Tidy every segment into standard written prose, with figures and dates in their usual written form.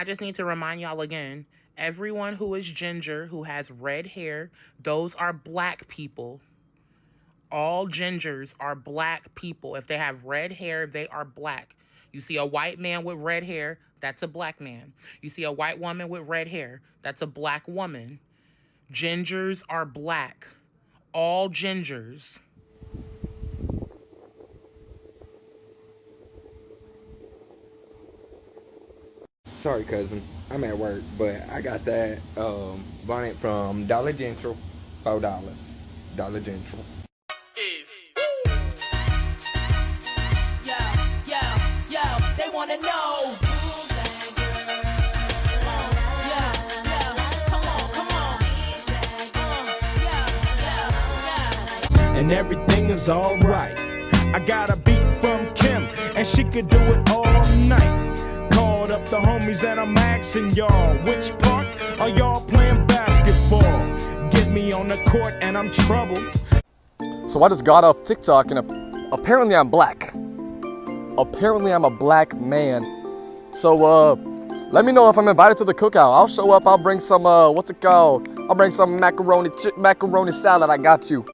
I just need to remind y'all again, everyone who is ginger, who has red hair, those are black people. All gingers are black people. If they have red hair, they are black. You see a white man with red hair, that's a black man. You see a white woman with red hair, that's a black woman. Gingers are black. All gingers. Sorry, cousin. I'm at work, but I got that bonnet from Dollar General, $4. Dollar General. Yo, yo, yo, they wanna know who's that girl? Yeah, yeah, come on. Yeah. And everything is alright. I got a beat from Kim, and she could do it all night. Called up the homies and I'm asking y'all, which part are y'all playing basketball? Get me on the court and I'm troubled. So I just got off TikTok and apparently I'm black. Apparently I'm a black man. So let me know if I'm invited to the cookout. I'll show up. I'll bring some what's it called? I'll bring some macaroni salad. I got you.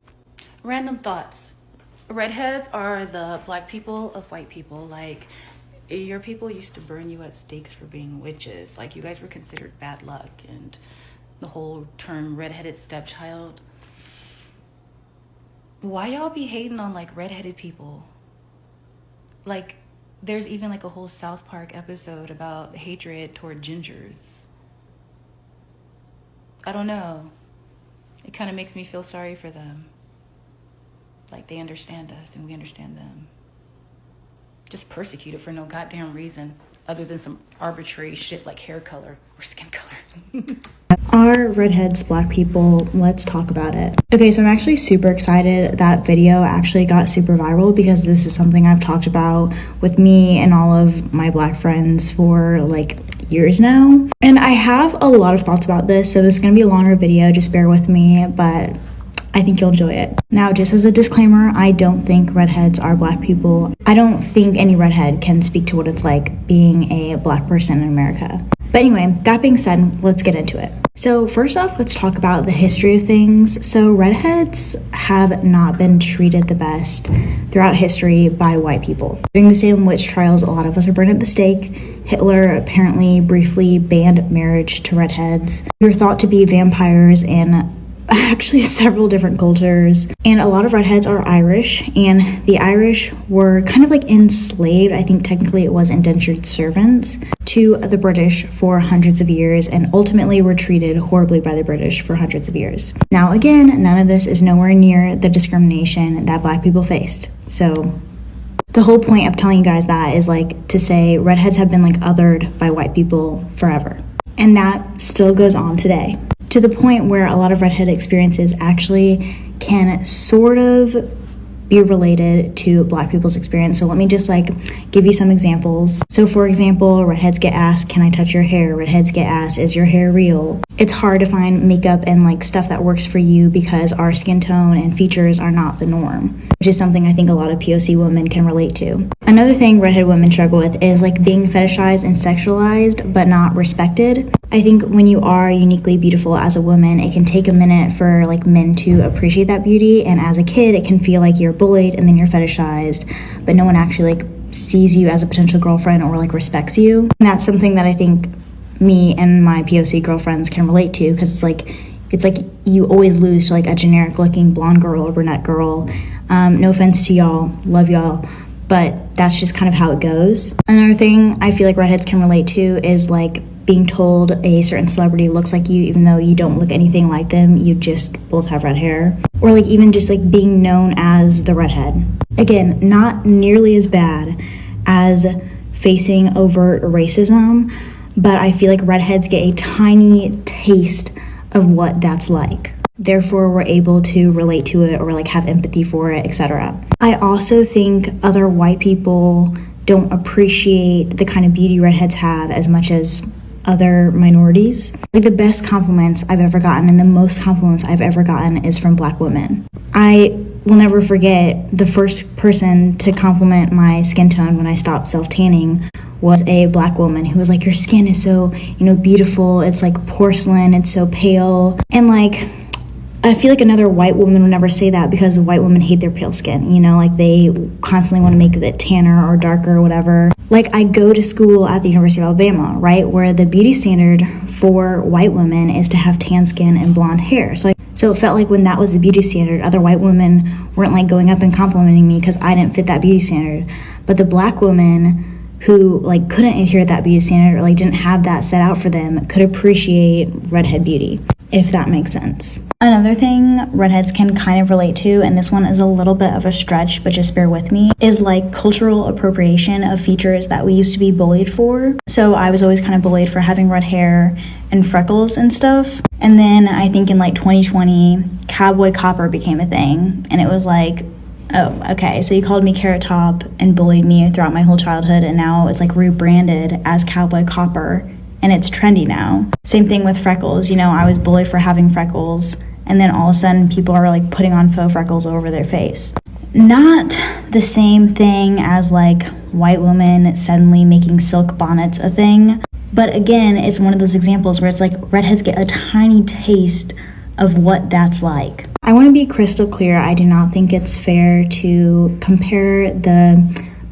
Random thoughts. Redheads are the black people of white people. Like, your people used to burn you at stakes for being witches. Like, you guys were considered bad luck, and the whole term redheaded stepchild. Why y'all be hating on like redheaded people? Like, there's even like a whole South Park episode about hatred toward gingers. I don't know. It kind of makes me feel sorry for them. Like, they understand us and we understand them. Just persecuted for no goddamn reason other than some arbitrary shit like hair color or skin color. Are redheads black people? Let's talk about it. Okay, so I'm actually super excited that video actually got super viral because this is something I've talked about with me and all of my black friends for like years now. And I have a lot of thoughts about this, so this is gonna be a longer video, just bear with me, but I think you'll enjoy it. Now, just as a disclaimer, I don't think redheads are black people. I don't think any redhead can speak to what it's like being a black person in America. But anyway, that being said, let's get into it. So first off, let's talk about the history of things. So redheads have not been treated the best throughout history by white people. During the Salem witch trials, a lot of us are burned at the stake. Hitler apparently briefly banned marriage to redheads. We were thought to be vampires in actually several different cultures, and a lot of redheads are Irish, and the Irish were kind of like enslaved. I think technically it was indentured servants to the British for hundreds of years, and ultimately were treated horribly by the British for hundreds of years. Now again, none of this is nowhere near the discrimination that black people faced. So the whole point of telling you guys that is like to say redheads have been like othered by white people forever, and that still goes on today, to the point where a lot of redhead experiences actually can sort of be related to black people's experience. So let me just like give you some examples. So for example, redheads get asked, can I touch your hair? Redheads get asked, is your hair real? It's hard to find makeup and like stuff that works for you because our skin tone and features are not the norm, which is something I think a lot of POC women can relate to. Another thing redhead women struggle with is like being fetishized and sexualized but not respected. I think when you are uniquely beautiful as a woman, it can take a minute for like men to appreciate that beauty, and as a kid it can feel like you're bullied and then you're fetishized, but no one actually like sees you as a potential girlfriend or like respects you. And that's something that I think me and my POC girlfriends can relate to, because it's like you always lose to like a generic looking blonde girl or brunette girl. No offense to y'all, love y'all, but that's just kind of how it goes. Another thing I feel like redheads can relate to is like being told a certain celebrity looks like you even though you don't look anything like them, you just both have red hair. Or like even just like being known as the redhead. Again, not nearly as bad as facing overt racism, but I feel like redheads get a tiny taste of what that's like. Therefore, we're able to relate to it or like have empathy for it, etc. I also think other white people don't appreciate the kind of beauty redheads have as much as other minorities. Like the best compliments I've ever gotten and the most compliments I've ever gotten is from black women. I will never forget the first person to compliment my skin tone when I stopped self-tanning was a black woman who was like, your skin is so, beautiful. It's like porcelain. It's so pale. And like, I feel like another white woman would never say that because white women hate their pale skin, like they constantly want to make it tanner or darker or whatever. Like, I go to school at the University of Alabama, right, where the beauty standard for white women is to have tan skin and blonde hair. So it felt like when that was the beauty standard, other white women weren't like going up and complimenting me because I didn't fit that beauty standard. But the black woman who like couldn't adhere to that beauty standard or like didn't have that set out for them could appreciate redhead beauty, if that makes sense. Another thing redheads can kind of relate to, and this one is a little bit of a stretch, but just bear with me, is like cultural appropriation of features that we used to be bullied for. So I was always kind of bullied for having red hair and freckles and stuff. And then I think in like 2020, Cowboy Copper became a thing. And it was like, oh, okay, so you called me Carrot Top and bullied me throughout my whole childhood, and now it's like rebranded as Cowboy Copper. And it's trendy now. Same thing with freckles. I was bullied for having freckles, and then all of a sudden people are like putting on faux freckles over their face. Not the same thing as like white women suddenly making silk bonnets a thing. But again, it's one of those examples where it's like redheads get a tiny taste of what that's like. I want to be crystal clear. I do not think it's fair to compare the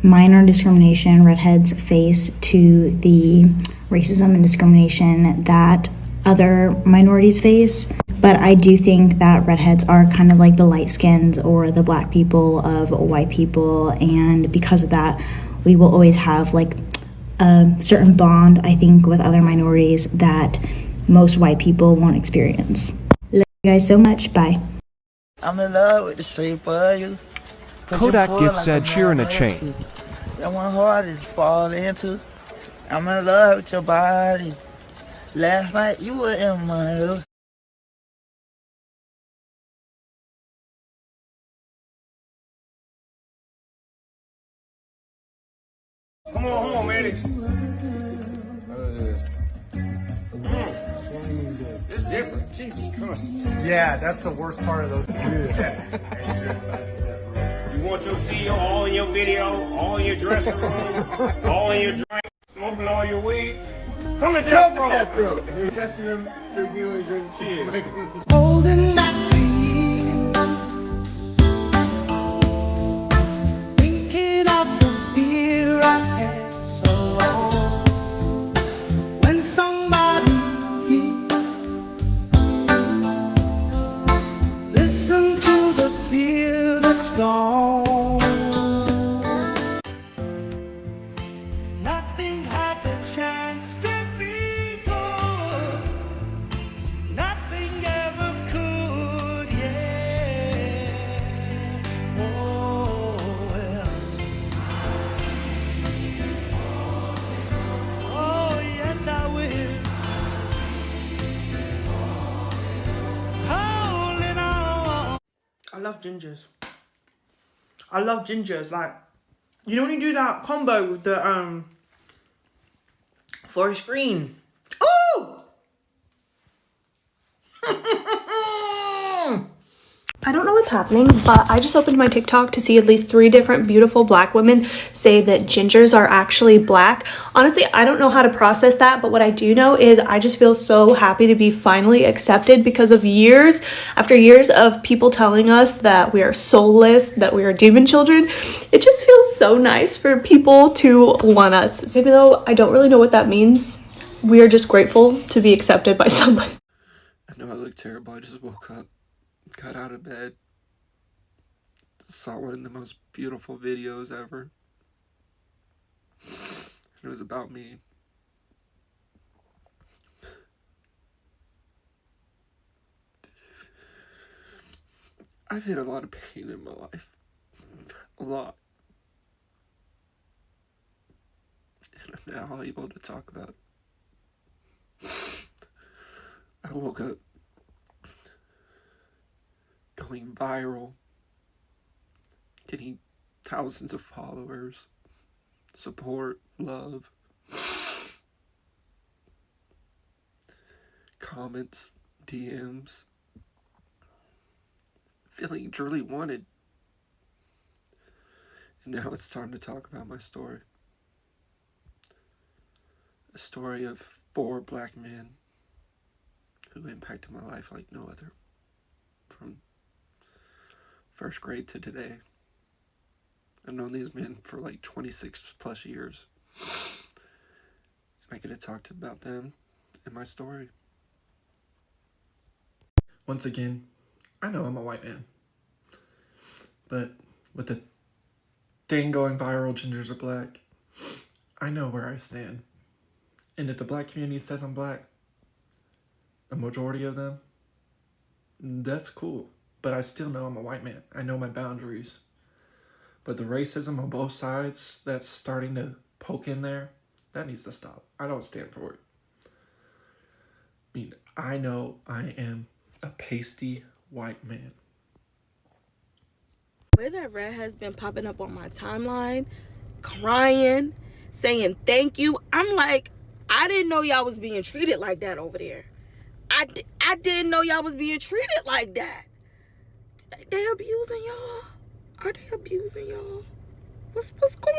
minor discrimination redheads face to the racism and discrimination that other minorities face, but I do think that redheads are kind of like the light skins or the black people of white people, and because of that we will always have like a certain bond, I think, with other minorities that most white people won't experience. Love you guys so much. Bye. I'm in love with the shape of you. Kodak gifts Ed Sheeran a chain. That one heart is falling into. I'm in love with your body. Last night you were in my room. Come on, man. It's different. Jesus Christ. Yeah, that's the worst part of those. You want your CEO all in your video, all in your dressing room, all in your drink, smoking all your weed? Come to death row. Testing them, reviewing good shit. Holding that feeling. Thinking of the fear I had so long. When somebody listen to the fear that's gone. Nothing had the chance to be good. Nothing ever could, yeah. Oh, well. Oh, yes, I will. Holding on. I love gingers. I love gingers. Like, you know when you do that combo with the forest green. Ooh! I don't know what's happening, but I just opened my TikTok to see at least 3 different beautiful black women say that gingers are actually black. Honestly, I don't know how to process that, but what I do know is I just feel so happy to be finally accepted because of years after years of people telling us that we are soulless, that we are demon children. It just feels so nice for people to want us. Even though I don't really know what that means, we are just grateful to be accepted by somebody. I know I look terrible. I just woke up, got out of bed, saw one of the most beautiful videos ever. It was about me. I've hit a lot of pain in my life. A lot. And I'm now able to talk about it. I woke up going viral, getting thousands of followers, support, love, comments, DMs, feeling truly wanted, And now it's time to talk about my story. A story of 4 black men who impacted my life like no other. From first grade to today. I've known these men for like 26 plus years. And I get to talk about them and my story. Once again, I know I'm a white man. But with the thing going viral, gingers are black, I know where I stand. And if the black community says I'm black, a majority of them, that's cool. But I still know I'm a white man. I know my boundaries. But the racism on both sides that's starting to poke in there, that needs to stop. I don't stand for it. I mean, I know I am a pasty white man. The way that Red has been popping up on my timeline, crying, saying thank you. I'm like, I didn't know y'all was being treated like that over there. I didn't know y'all was being treated like that. They abusing y'all? Are they abusing y'all? What's going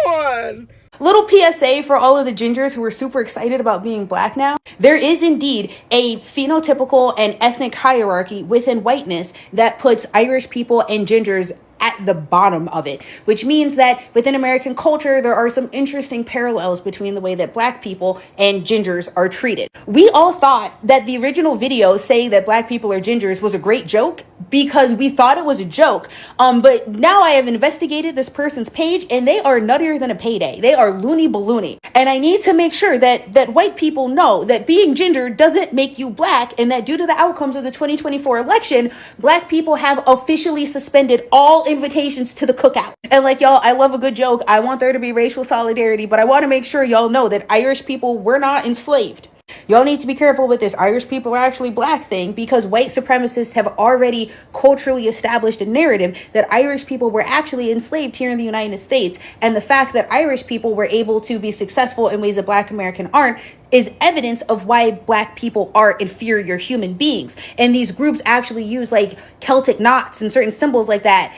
on? Little PSA for all of the gingers who are super excited about being black now. There is indeed a phenotypical and ethnic hierarchy within whiteness that puts Irish people and gingers at the bottom of it, which means that within American culture, there are some interesting parallels between the way that black people and gingers are treated. We all thought that the original video saying that black people are gingers was a great joke because we thought it was a joke. But now I have investigated this person's page and they are nuttier than a payday. They are loony balloony. And I need to make sure that white people know that being ginger doesn't make you black, and that due to the outcomes of the 2024 election, black people have officially suspended all invitations to the cookout. And like, y'all, I love a good joke. I want there to be racial solidarity, but I want to make sure y'all know that Irish people were not enslaved. Y'all need to be careful with this Irish people are actually black thing, because white supremacists have already culturally established a narrative that Irish people were actually enslaved here in the United States. And the fact that Irish people were able to be successful in ways that black American aren't is evidence of why black people are inferior human beings. And these groups actually use like Celtic knots and certain symbols like that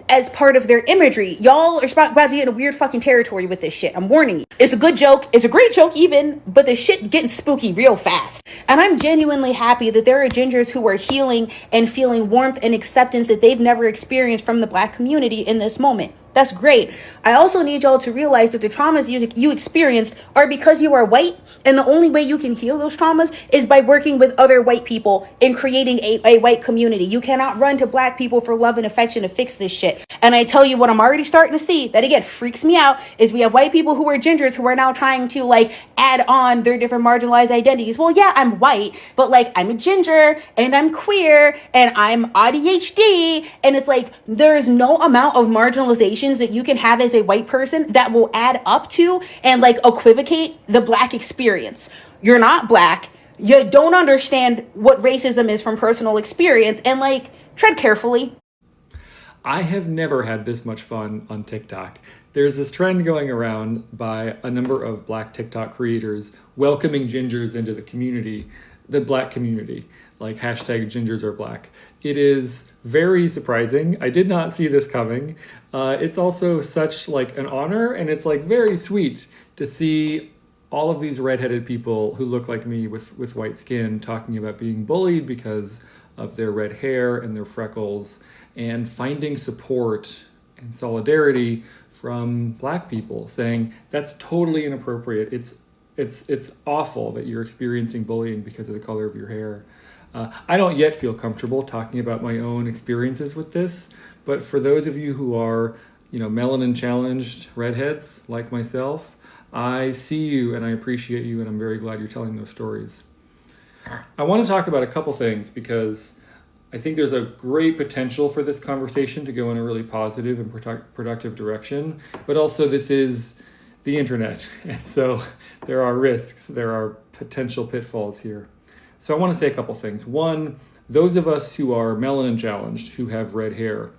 as part of their imagery. Y'all are about to get in a weird fucking territory with this shit. I'm warning you. It's a good joke. It's a great joke even, but the shit getting spooky real fast. And I'm genuinely happy that there are gingers who are healing and feeling warmth and acceptance that they've never experienced from the black community in this moment. That's great. I also need y'all to realize that the traumas you experienced are because you are white, and the only way you can heal those traumas is by working with other white people and creating a white community. You cannot run to black people for love and affection to fix this shit. And I tell you what I'm already starting to see, that again freaks me out, is we have white people who are gingers who are now trying to like add on their different marginalized identities. Well, yeah, I'm white, but like I'm a ginger and I'm queer and I'm ADHD, and it's like there's no amount of marginalization that you can have as a white person that will add up to and like equivocate the black experience. You're not black. You don't understand what racism is from personal experience, and like tread carefully. I have never had this much fun on TikTok. There's this trend going around by a number of black TikTok creators welcoming gingers into the community, the black community, like hashtag gingers are black. It is very surprising. I did not see this coming. It's also such like an honor, and it's like very sweet to see all of these redheaded people who look like me with white skin talking about being bullied because of their red hair and their freckles, and finding support and solidarity from black people saying that's totally inappropriate. It's awful that you're experiencing bullying because of the color of your hair. I don't yet feel comfortable talking about my own experiences with this, but for those of you who are, melanin challenged redheads like myself, I see you and I appreciate you, and I'm very glad you're telling those stories. I want to talk about a couple things because I think there's a great potential for this conversation to go in a really positive and productive direction, but also this is the internet, and so there are risks, there are potential pitfalls here. So I want to say a couple things. One, those of us who are melanin challenged, who have red hair,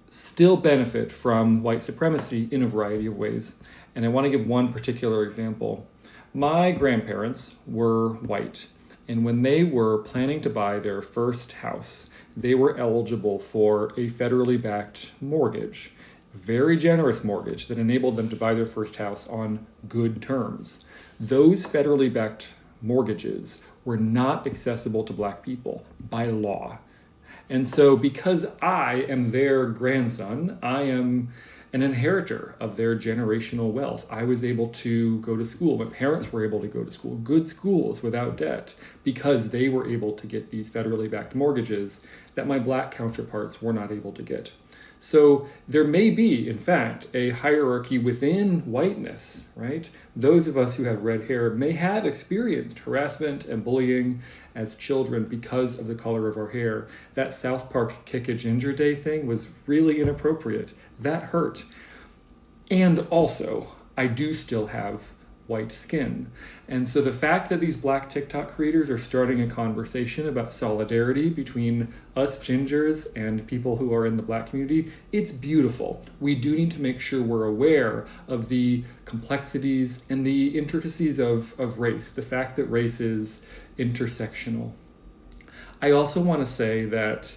still benefit from white supremacy in a variety of ways. And I want to give one particular example. My grandparents were white, and when they were planning to buy their first house, they were eligible for a federally backed mortgage. very generous mortgage that enabled them to buy their first house on good terms. Those federally backed mortgages were not accessible to Black people by law. And so because I am their grandson, I am an inheritor of their generational wealth. I was able to go to school. My parents were able to go to school, good schools without debt, because they were able to get these federally backed mortgages that my Black counterparts were not able to get. So there may be, in fact, a hierarchy within whiteness, right? Those of us who have red hair may have experienced harassment and bullying as children because of the color of our hair. That South Park Kick a Ginger Day thing was really inappropriate. That hurt. And also, I do still have white skin. And so the fact that these Black TikTok creators are starting a conversation about solidarity between us gingers and people who are in the Black community, it's beautiful. We do need to make sure we're aware of the complexities and the intricacies of race, the fact that race is intersectional. I also want to say that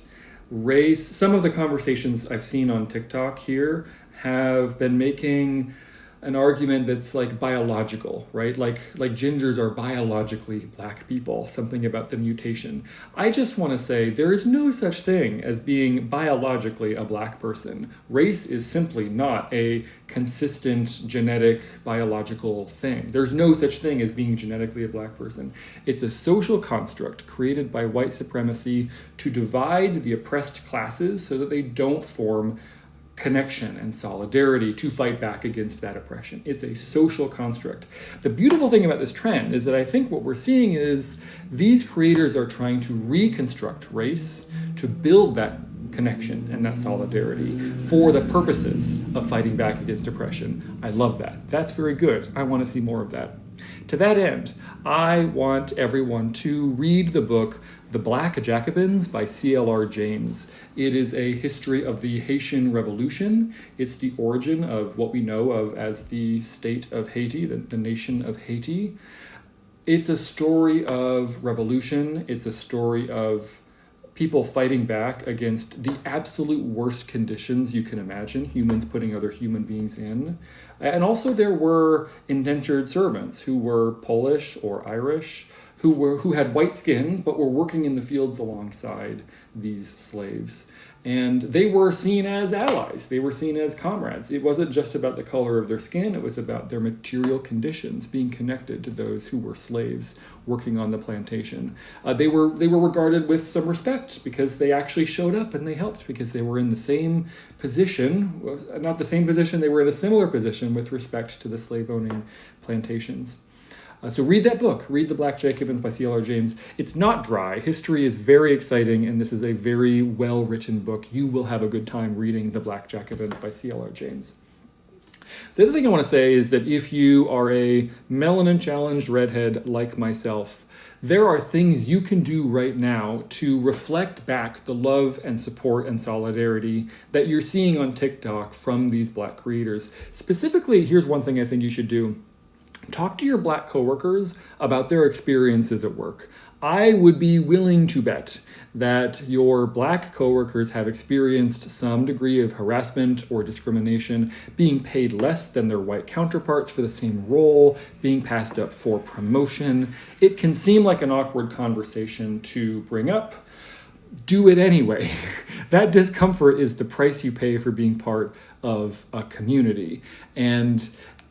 race, some of the conversations I've seen on TikTok here have been making an argument that's like biological, right? Like gingers are biologically Black people, something about the mutation. I just want to say there is no such thing as being biologically a Black person. Race is simply not a consistent genetic biological thing. There's no such thing as being genetically a Black person. It's a social construct created by white supremacy to divide the oppressed classes so that they don't form connection and solidarity to fight back against that oppression. It's a social construct. The beautiful thing about this trend is that I think what we're seeing is these creators are trying to reconstruct race to build that connection and that solidarity for the purposes of fighting back against oppression. I love that. That's very good. I want to see more of that. To that end, I want everyone to read the book The Black Jacobins by C.L.R. James. It is a history of the Haitian Revolution. It's the origin of what we know of as the state of Haiti, the nation of Haiti. It's a story of revolution. It's a story of people fighting back against the absolute worst conditions you can imagine, humans putting other human beings in. And also there were indentured servants who were Polish or Irish, who had white skin, but were working in the fields alongside these slaves. And they were seen as allies. They were seen as comrades. It wasn't just about the color of their skin. It was about their material conditions being connected to those who were slaves working on the plantation. They were regarded with some respect because they actually showed up and they helped because they were in the same position, not the same position, they were in a similar position with respect to the slave-owning plantations. So read that book, read The Black Jacobins by C.L.R. James. It's not dry. History is very exciting, and this is a very well-written book. You will have a good time reading The Black Jacobins by C.L.R. James. The other thing I want to say is that if you are a melanin-challenged redhead like myself, there are things you can do right now to reflect back the love and support and solidarity that you're seeing on TikTok from these Black creators. Specifically, here's one thing I think you should do. Talk to your Black coworkers about their experiences at work. I would be willing to bet that your Black coworkers have experienced some degree of harassment or discrimination, being paid less than their white counterparts for the same role, being passed up for promotion. It can seem like an awkward conversation to bring up. Do it anyway. That discomfort is the price you pay for being part of a community. And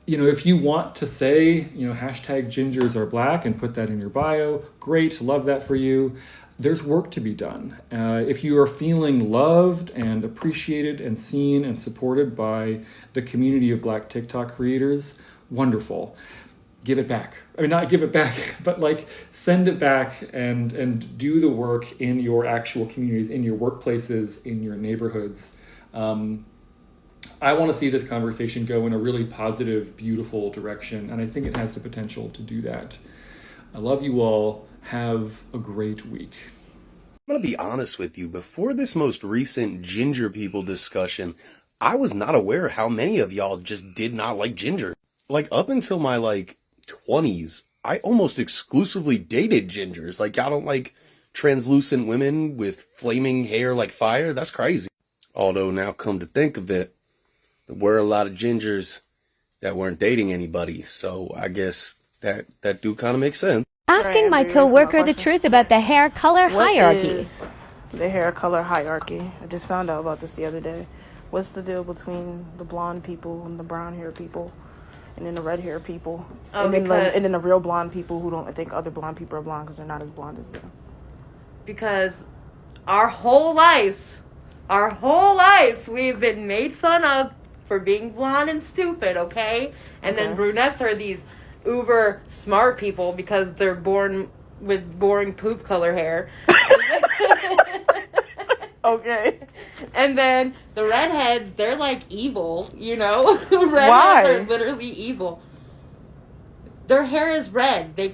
if you want to say, hashtag gingers are Black and put that in your bio, great, love that for you. There's work to be done. If you are feeling loved and appreciated and seen and supported by the community of Black TikTok creators, wonderful. Give it back. I mean, not give it back, but send it back and do the work in your actual communities, in your workplaces, in your neighborhoods. I want to see this conversation go in a really positive, beautiful direction, and I think it has the potential to do that. I love you all. Have a great week. I'm going to be honest with you. Before this most recent ginger people discussion, I was not aware how many of y'all just did not like ginger. Up until my 20s, I almost exclusively dated gingers. Y'all don't like translucent women with flaming hair like fire? That's crazy. Although now come to think of it, were a lot of gingers that weren't dating anybody, so I guess that do kind of make sense. Asking my coworker the truth about the hair color hierarchy. Is the hair color hierarchy? I just found out about this the other day. What's the deal between the blonde people and the brown hair people, and then the red hair people, and then the real blonde people who don't think other blonde people are blonde because they're not as blonde as them? Because our whole lives, we've been made fun of for being blonde and stupid, okay? And then brunettes are these uber smart people because they're born with boring poop color hair. Okay. And then the redheads, they're like evil, you know? Redheads Why? are literally evil. Their hair is red. They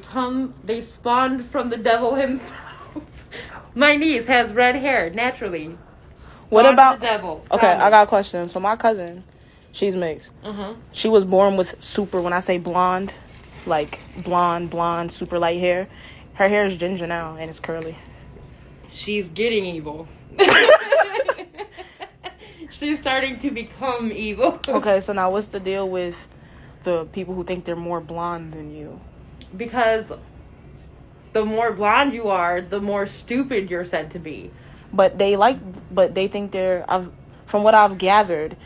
spawned from the devil himself. My niece has red hair, naturally. What Spawned about the devil? Okay, I got a question. So my cousin, she's mixed. She was born with super, when I say blonde, like blonde, super light hair. Her hair is ginger now, and it's curly. She's getting evil. She's starting to become evil. Okay, so now what's the deal with the people who think they're more blonde than you? Because the more blonde you are, the more stupid you're said to be. But they think from what I've gathered,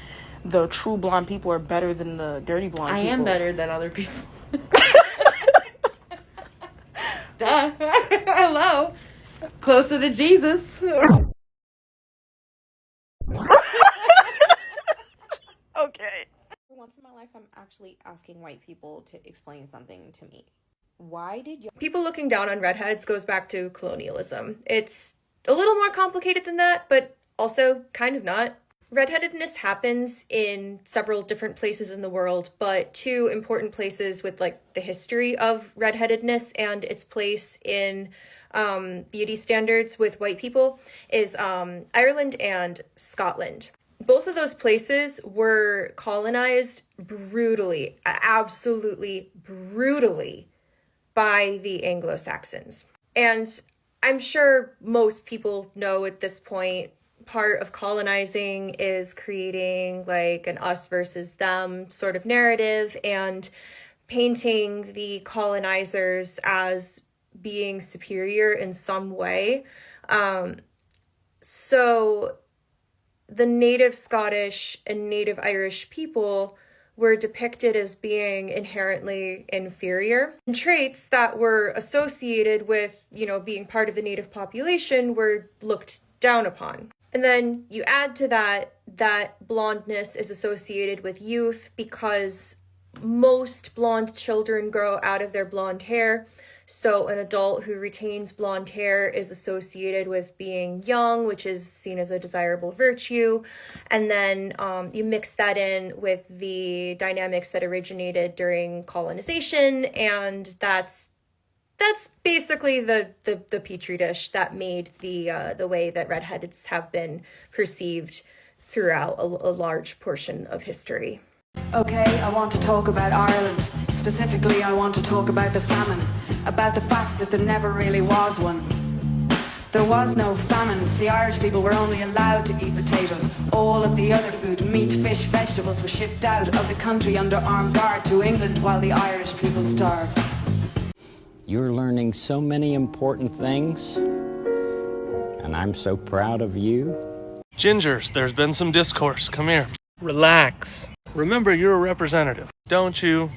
the true blonde people are better than the dirty blonde people. I am better than other people. Duh. Hello. Closer to Jesus. Okay. For once in my life, I'm actually asking white people to explain something to me. Why did you... People looking down on redheads goes back to colonialism. It's a little more complicated than that, but also kind of not. Redheadedness happens in several different places in the world, but two important places with like the history of redheadedness and its place in beauty standards with white people is Ireland and Scotland. Both of those places were colonized brutally, absolutely brutally, by the Anglo-Saxons. And I'm sure most people know at this point, part of colonizing is creating like an us versus them sort of narrative and painting the colonizers as being superior in some way. So the native Scottish and native Irish people were depicted as being inherently inferior. And traits that were associated with, being part of the native population were looked down upon. And then you add to that blondness is associated with youth because most blonde children grow out of their blonde hair. So an adult who retains blonde hair is associated with being young, which is seen as a desirable virtue. And then you mix that in with the dynamics that originated during colonization, and that's basically the petri dish that made the way that redheads have been perceived throughout a large portion of history. Okay, I want to talk about Ireland. Specifically, I want to talk about the famine, about the fact that there never really was one. There was no famine. The Irish people were only allowed to eat potatoes. All of the other food, meat, fish, vegetables, was shipped out of the country under armed guard to England while the Irish people starved. You're learning so many important things, and I'm so proud of you. Gingers, there's been some discourse. Come here. Relax. Remember, you're a representative. Don't you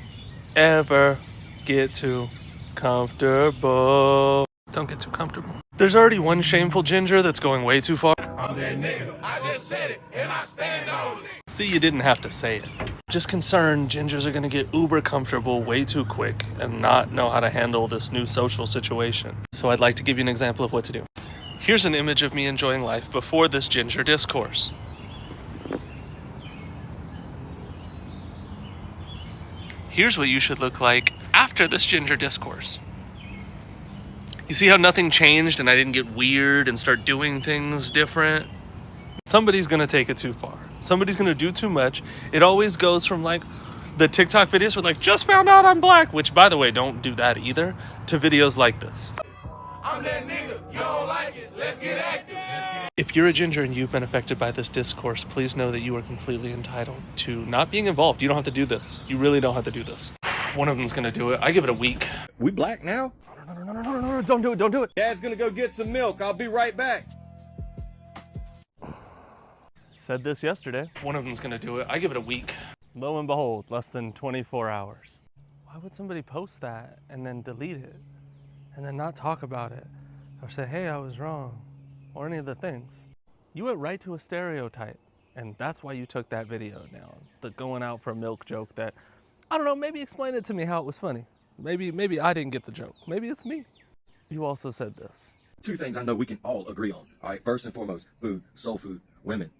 ever get too comfortable. Don't get too comfortable. There's already one shameful ginger that's going way too far. I'm that nigga. I just said it, and I stand on it. See, you didn't have to say it. Just concerned gingers are gonna get uber comfortable way too quick and not know how to handle this new social situation. So I'd like to give you an example of what to do. Here's an image of me enjoying life before this ginger discourse. Here's what you should look like after this ginger discourse. You see how nothing changed and I didn't get weird and start doing things different? Somebody's gonna take it too far. Somebody's gonna do too much. It always goes from like the TikTok videos with like, just found out I'm black, which by the way, don't do that either, to videos like this. I'm that nigga. You don't like it? Let's get active. If you're a ginger and you've been affected by this discourse, please know that you are completely entitled to not being involved. You don't have to do this. You really don't have to do this. One of them's gonna do it. I give it a week. We black now? No, don't do it, don't do it. Dad's gonna go get some milk. I'll be right back. Said this yesterday. One of them's gonna do it. I give it a week. Lo and behold, less than 24 hours. Why would somebody post that and then delete it and then not talk about it or say, hey, I was wrong, or any of the things? You went right to a stereotype, and that's why you took that video down. The going out for milk joke that, I don't know, maybe explain it to me how it was funny. Maybe I didn't get the joke. Maybe it's me. You also said this. Two things I know we can all agree on. All right, first and foremost, food, soul food, women.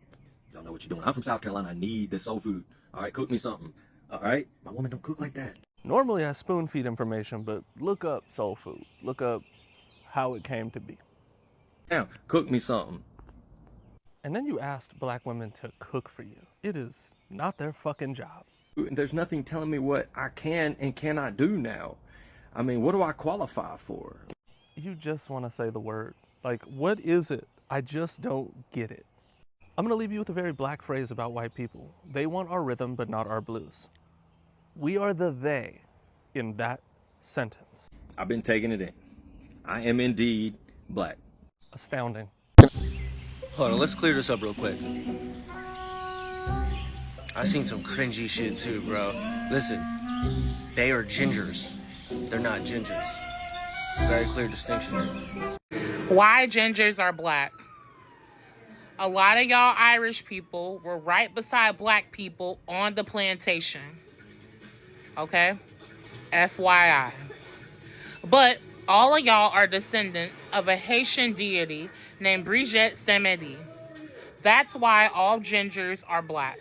Y'all know what you're doing. I'm from South Carolina. I need this soul food. All right, cook me something. All right, my woman don't cook like that. Normally I spoon feed information, but look up soul food. Look up how it came to be. Now, cook me something. And then you asked black women to cook for you. It is not their fucking job. There's nothing telling me what I can and cannot do now. I mean, what do I qualify for? You just want to say the word. Like, what is it? I just don't get it. I'm going to leave you with a very black phrase about white people. They want our rhythm, but not our blues. We are the they in that sentence. I've been taking it in. I am indeed black. Astounding. Hold on, let's clear this up real quick. I seen some cringy shit too, bro. Listen, they are gingers. They're not gingers. Very clear distinction there. Why gingers are black. A lot of y'all Irish people were right beside black people on the plantation. Okay? FYI. But all of y'all are descendants of a Haitian deity named Bridgette Semadi. That's why all gingers are black.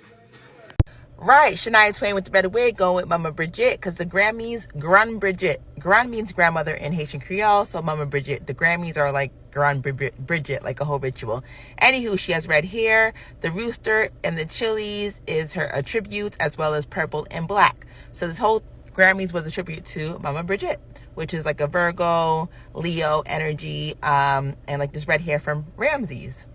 Right, Shania Twain with the better wig going with Mama Bridgette, because the Grammys, Grand Bridgette. Grand means grandmother in Haitian Creole, so Mama Bridgette. The Grammys are like Grand Bridgette, like a whole ritual. Anywho, she has red hair. The rooster and the chilies is her attributes, as well as purple and black. So this whole Grammys was a tribute to Mama Bridgette, which is like a Virgo, Leo energy, and like this red hair from Ramses.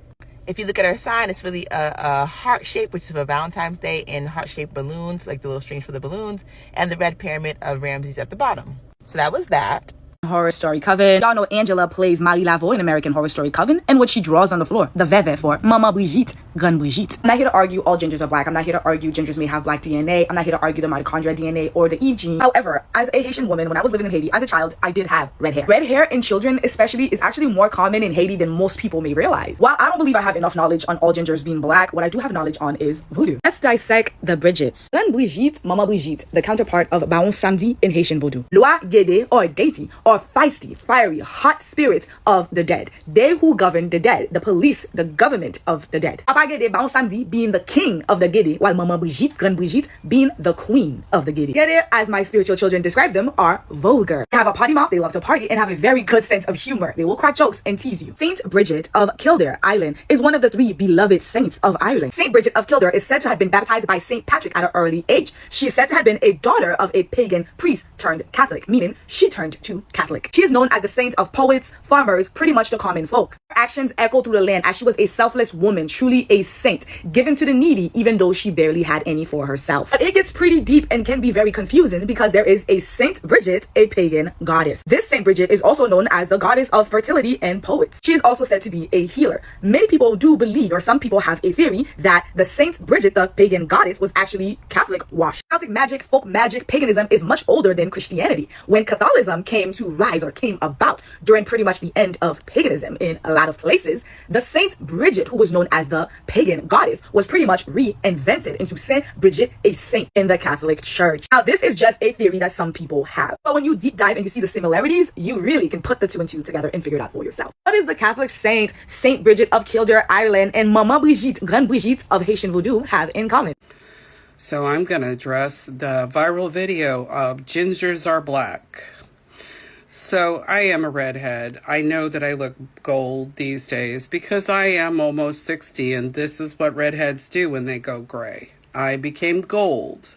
If you look at her sign, it's really a heart shape, which is for Valentine's Day, and heart-shaped balloons, like the little strings for the balloons, and the red pyramid of Ramses at the bottom. So that was that. Horror Story Coven. Y'all know Angela plays Marie Laveau in American Horror Story Coven, and what she draws on the floor, the veve for Mama Brigitte, Gun Brigitte. I'm not here to argue all gingers are black. I'm not here to argue gingers may have black DNA. I'm not here to argue the mitochondria DNA or the Eve gene. However, as a Haitian woman, when I was living in Haiti as a child, I did have red hair. Red hair in children especially is actually more common in Haiti than most people may realize. While I don't believe I have enough knowledge on all gingers being black, what I do have knowledge on is voodoo. Let's dissect the Bridgettes. Gun Brigitte, Mama Brigitte, the counterpart of Baon Samedi in Haitian voodoo. Loi Gede or deity or feisty, fiery, hot spirits of the dead. They who govern the dead, the police, the government of the dead. Papa Gede, Baon Samedi being the king of the Gede, while Mama Brigitte, Grand Brigitte, being the queen of the Gede. Gede, as my spiritual children describe them, are vulgar. They have a potty mouth, they love to party, and have a very good sense of humor. They will crack jokes and tease you. Saint Bridget of Kildare, Ireland, is one of the 3 beloved saints of Ireland. Saint Bridget of Kildare is said to have been baptized by Saint Patrick at an early age. She is said to have been a daughter of a pagan priest turned Catholic, meaning she turned to Catholic. She is known as the saint of poets, farmers, pretty much the common folk. Her actions echo through the land as she was a selfless woman, truly a saint, given to the needy even though she barely had any for herself. But it gets pretty deep and can be very confusing because there is a Saint Bridget, a pagan goddess. This Saint Bridget is also known as the goddess of fertility and poets. She is also said to be a healer. Many people do believe, or some people have a theory, that the Saint Bridget, the pagan goddess, was actually Catholic wash. Celtic magic, folk magic, paganism is much older than Christianity. When Catholicism came to rise or came about during pretty much the end of paganism in a lot of places, the Saint Bridget, who was known as the pagan goddess, was pretty much reinvented into Saint Bridget, a saint in the Catholic Church. Now, this is just a theory that some people have. But when you deep dive and you see the similarities, you really can put the 2 and 2 together and figure it out for yourself. What is the Catholic saint, Saint Bridget of Kildare, Ireland, and Mama Brigitte, Grand Brigitte of Haitian Voodoo have in common? So I'm going to address the viral video of Gingers Are Black. So I am a redhead. I know that I look gold these days because I am almost 60 and this is what redheads do when they go gray. I became gold,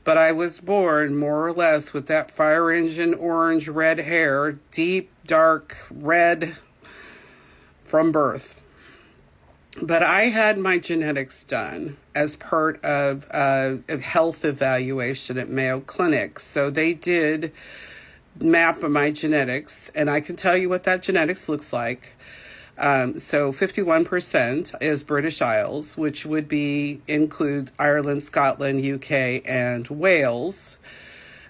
but I was born more or less with that fire engine orange red hair deep dark red from birth. But I had my genetics done as part of a health evaluation at Mayo Clinic. So they did map my genetics, and I can tell you what that genetics looks like. So 51% is British Isles, which would include Ireland, Scotland, UK, and Wales.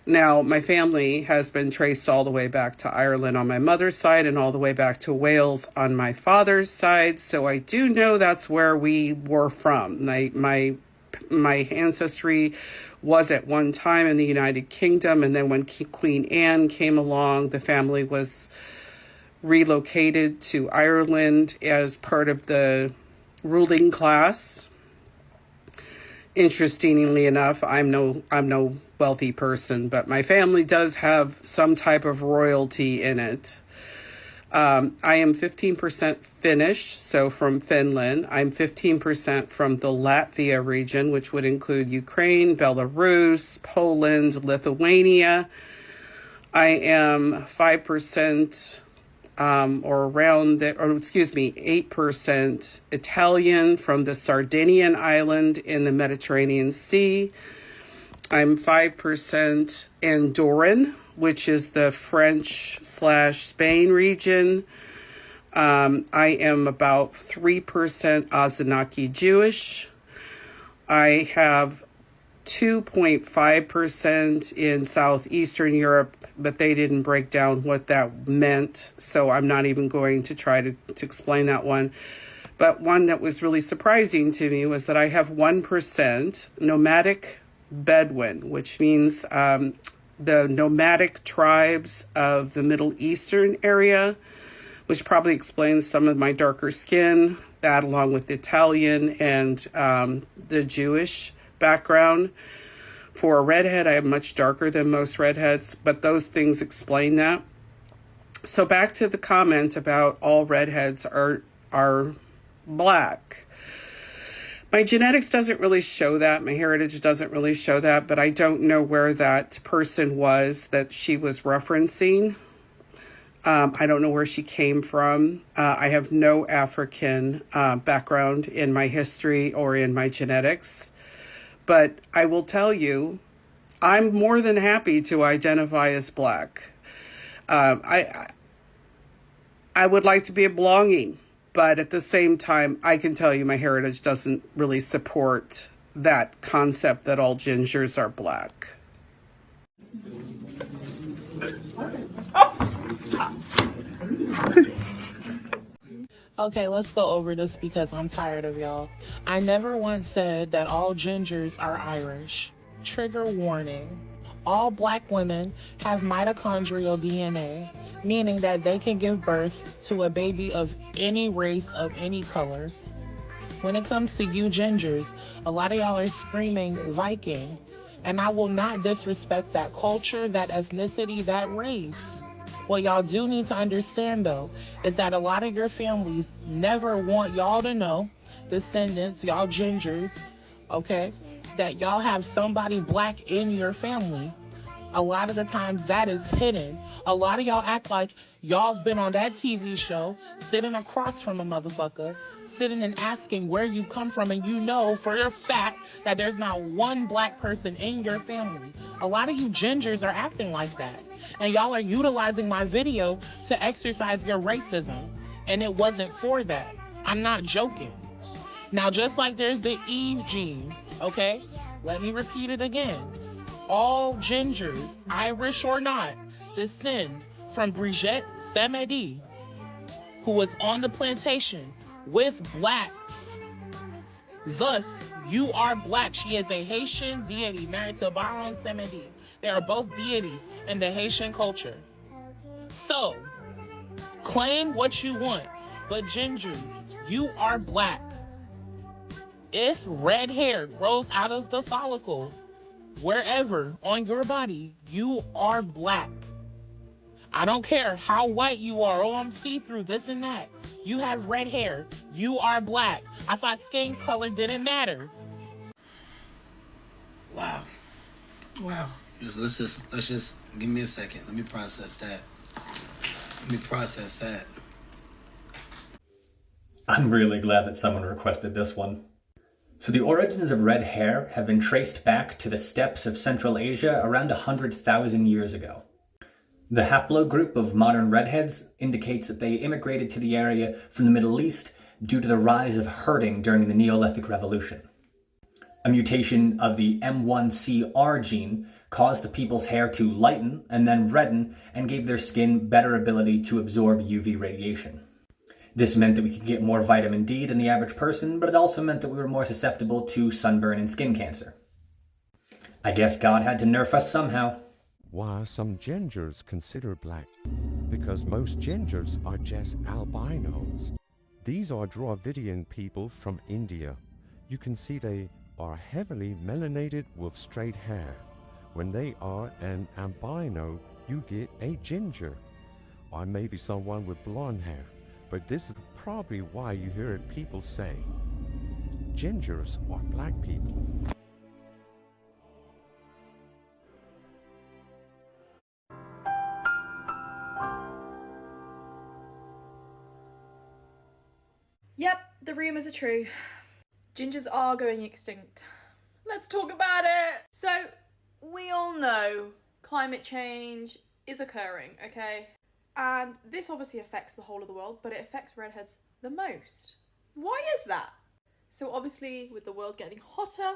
Now, my family has been traced all the way back to Ireland on my mother's side and all the way back to Wales on my father's side. So I do know that's where we were from. My ancestry was at one time in the United Kingdom, and then when Queen Anne came along, the family was relocated to Ireland as part of the ruling class. Interestingly enough, I'm no wealthy person, but my family does have some type of royalty in it. I am 15% Finnish, so from Finland. I'm 15% from the Latvia region, which would include Ukraine, Belarus, Poland, Lithuania. I am 5% 8% Italian from the Sardinian island in the Mediterranean Sea. I'm 5% Andorran, which is the French/Spain region. I am about 3% Azenaki Jewish. I have 2.5% in Southeastern Europe, but they didn't break down what that meant, so I'm not even going to try to explain that one. But one that was really surprising to me was that I have 1% nomadic Bedouin, which means the nomadic tribes of the Middle Eastern area, which probably explains some of my darker skin, that along with the Italian and the Jewish background. For a redhead, I am much darker than most redheads, but those things explain that. So back to the comment about all redheads are black. My genetics doesn't really show that. My heritage doesn't really show that, but I don't know where that person was that she was referencing. I don't know where she came from. I have no African background in my history or in my genetics. But I will tell you, I'm more than happy to identify as black. I would like to be a belonging, but at the same time, I can tell you my heritage doesn't really support that concept that all gingers are black. Okay, let's go over this because I'm tired of y'all. I never once said that all gingers are Irish. Trigger warning. All black women have mitochondrial DNA, meaning that they can give birth to a baby of any race, of any color. When it comes to you gingers, a lot of y'all are screaming Viking, and I will not disrespect that culture, that ethnicity, that race. What y'all do need to understand, though, is that a lot of your families never want y'all to know, descendants, y'all gingers, okay, that y'all have somebody black in your family. A lot of the times that is hidden. A lot of y'all act like y'all been on that TV show, sitting across from a motherfucker, sitting and asking where you come from, and you know for your fact that there's not one black person in your family. A lot of you gingers are acting like that. And y'all are utilizing my video to exercise your racism. And it wasn't for that. I'm not joking. Now, just like there's the Eve gene, okay? Let me repeat it again. All gingers, Irish or not, descend from Bridgette Semadi, who was on the plantation with blacks. Thus, you are black. She is a Haitian deity married to Baron Semadi. They are both deities in the Haitian culture. So, claim what you want, but gingers, you are black. If red hair grows out of the follicle, wherever on your body, you are black. I don't care how white you are. Oh, I'm see-through, this and that. You have red hair. You are black. I thought skin color didn't matter. Wow. Let's just give me a second. Let me process that. Let me process that. I'm really glad that someone requested this one. So the origins of red hair have been traced back to the steppes of Central Asia around 100,000 years ago. The haplogroup of modern redheads indicates that they immigrated to the area from the Middle East due to the rise of herding during the Neolithic Revolution. A mutation of the M1CR gene caused the people's hair to lighten and then redden and gave their skin better ability to absorb UV radiation. This meant that we could get more vitamin D than the average person, but it also meant that we were more susceptible to sunburn and skin cancer. I guess God had to nerf us somehow. Why are some gingers considered black? Because most gingers are just albinos. These are Dravidian people from India. You can see they are heavily melanated with straight hair. When they are an albino, you get a ginger, or maybe someone with blonde hair. But this is probably why you hear people say, gingers are black people. Yep, the rumours are true. Gingers are going extinct. Let's talk about it! So, we all know climate change is occurring, okay? And this obviously affects the whole of the world, but it affects redheads the most. Why is that? So obviously, with the world getting hotter,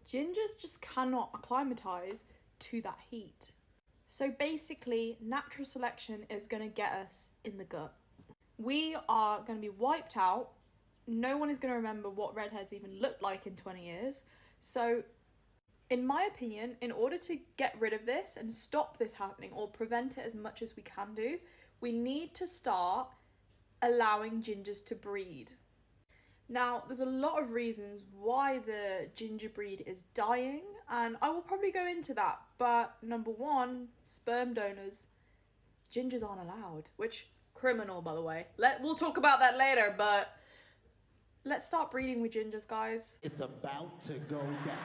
gingers just cannot acclimatise to that heat. So basically, natural selection is going to get us in the gut. We are going to be wiped out. No one is going to remember what redheads even looked like in 20 years. So, in my opinion, in order to get rid of this and stop this happening or prevent it as much as we can do, we need to start allowing gingers to breed. Now, there's a lot of reasons why the ginger breed is dying, and I will probably go into that. But number one, sperm donors. Gingers aren't allowed, which, criminal, by the way. We'll talk about that later, but let's start breeding with gingers, guys. It's about to go down.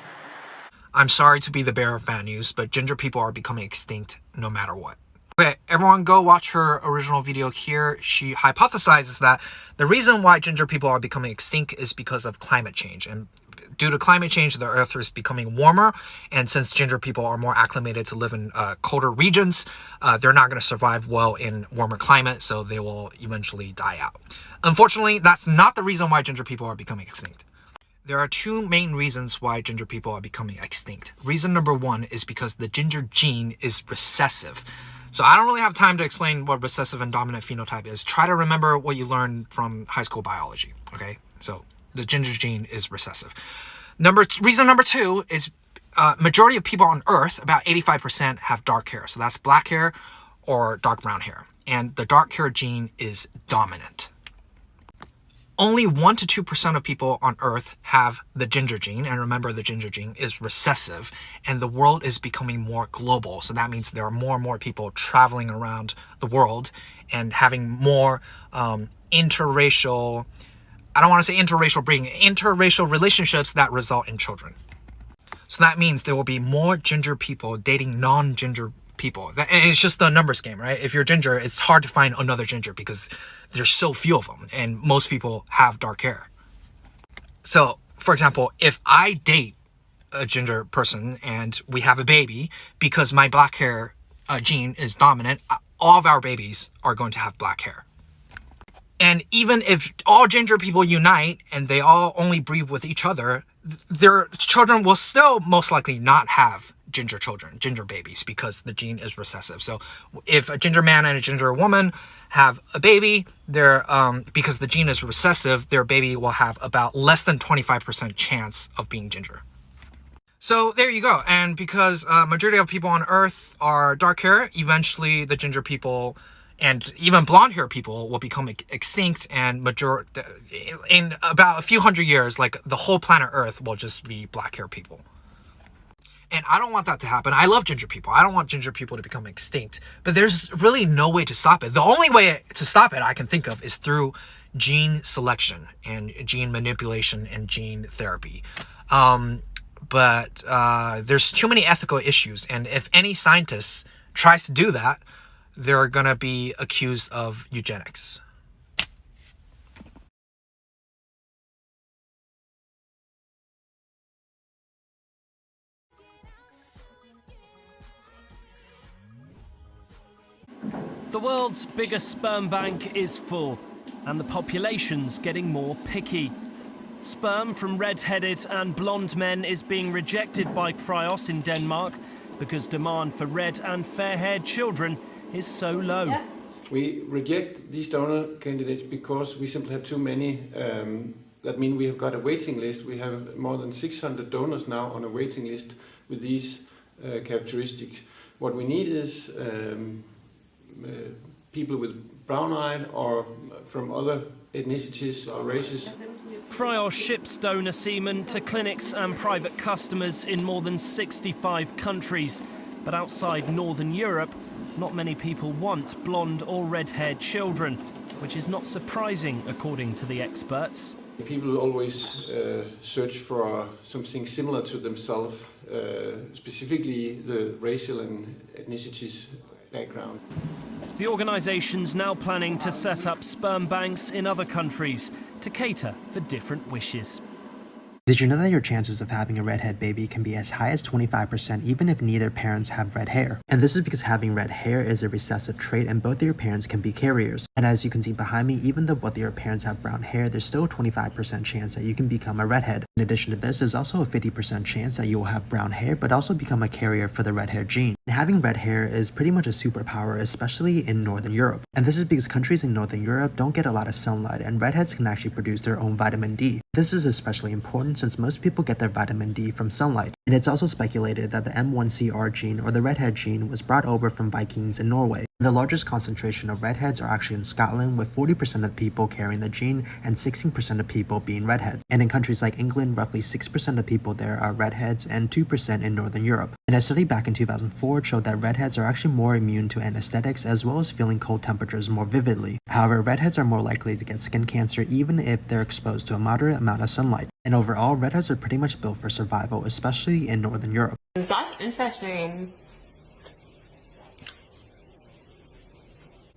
I'm sorry to be the bearer of bad news, but ginger people are becoming extinct no matter what. Okay, everyone go watch her original video here. She hypothesizes that the reason why ginger people are becoming extinct is because of climate change. And due to climate change, the earth is becoming warmer. And since ginger people are more acclimated to live in colder regions, they're not going to survive well in warmer climate, so they will eventually die out. Unfortunately, that's not the reason why ginger people are becoming extinct. There are two main reasons why ginger people are becoming extinct. Reason number one is because the ginger gene is recessive. So I don't really have time to explain what recessive and dominant phenotype is. Try to remember what you learned from high school biology, okay? So the ginger gene is recessive. Reason number two is majority of people on Earth, about 85%, have dark hair. So that's black hair or dark brown hair. And the dark hair gene is dominant. Only 1 to 2% of people on Earth have the ginger gene. And remember, the ginger gene is recessive. And the world is becoming more global. So that means there are more and more people traveling around the world and having more interracial, I don't want to say interracial breeding, interracial relationships that result in children. So that means there will be more ginger people dating non-ginger people. And it's just the numbers game, right? If you're ginger, it's hard to find another ginger because there's so few of them, and most people have dark hair. So, for example, if I date a ginger person and we have a baby, because my black hair gene is dominant, all of our babies are going to have black hair. And even if all ginger people unite and they all only breed with each other, their children will still most likely not have ginger children, ginger babies, because the gene is recessive. So if a ginger man and a ginger woman have a baby, because the gene is recessive, their baby will have about less than 25% chance of being ginger. So there you go. And because majority of people on Earth are dark hair, eventually the ginger people and even blonde hair people will become extinct, and in about a few hundred years, like the whole planet Earth will just be black hair people. And I don't want that to happen. I love ginger people. I don't want ginger people to become extinct. But there's really no way to stop it. The only way to stop it I can think of is through gene selection and gene manipulation and gene therapy. But there's too many ethical issues. And if any scientist tries to do that, they're going to be accused of eugenics. The world's biggest sperm bank is full, and the population's getting more picky. Sperm from red-headed and blonde men is being rejected by Cryos in Denmark because demand for red and fair-haired children is so low. Yeah. We reject these donor candidates because we simply have too many. That means we have got a waiting list. We have more than 600 donors now on a waiting list with these characteristics. What we need is people with brown-eyed or from other ethnicities or races. Cryos ships donor semen to clinics and private customers in more than 65 countries. But outside Northern Europe, not many people want blonde or red-haired children, which is not surprising, according to the experts. People always search for something similar to themselves, specifically the racial and ethnicities background. The organisation's now planning to set up sperm banks in other countries to cater for different wishes. Did you know that your chances of having a redhead baby can be as high as 25% even if neither parents have red hair? And this is because having red hair is a recessive trait and both of your parents can be carriers. And as you can see behind me, even though both of your parents have brown hair, there's still a 25% chance that you can become a redhead. In addition to this, there's also a 50% chance that you will have brown hair but also become a carrier for the red hair gene. And having red hair is pretty much a superpower, especially in Northern Europe. And this is because countries in Northern Europe don't get a lot of sunlight and redheads can actually produce their own vitamin D. This is especially important since most people get their vitamin D from sunlight. And it's also speculated that the M1CR gene or the redhead gene was brought over from Vikings in Norway. The largest concentration of redheads are actually in Scotland, with 40% of people carrying the gene and 16% of people being redheads. And in countries like England, roughly 6% of people there are redheads and 2% in Northern Europe. And a study back in 2004 showed that redheads are actually more immune to anesthetics as well as feeling cold temperatures more vividly. However, redheads are more likely to get skin cancer even if they're exposed to a moderate amount of sunlight. And overall, redheads are pretty much built for survival, especially in Northern Europe. That's interesting.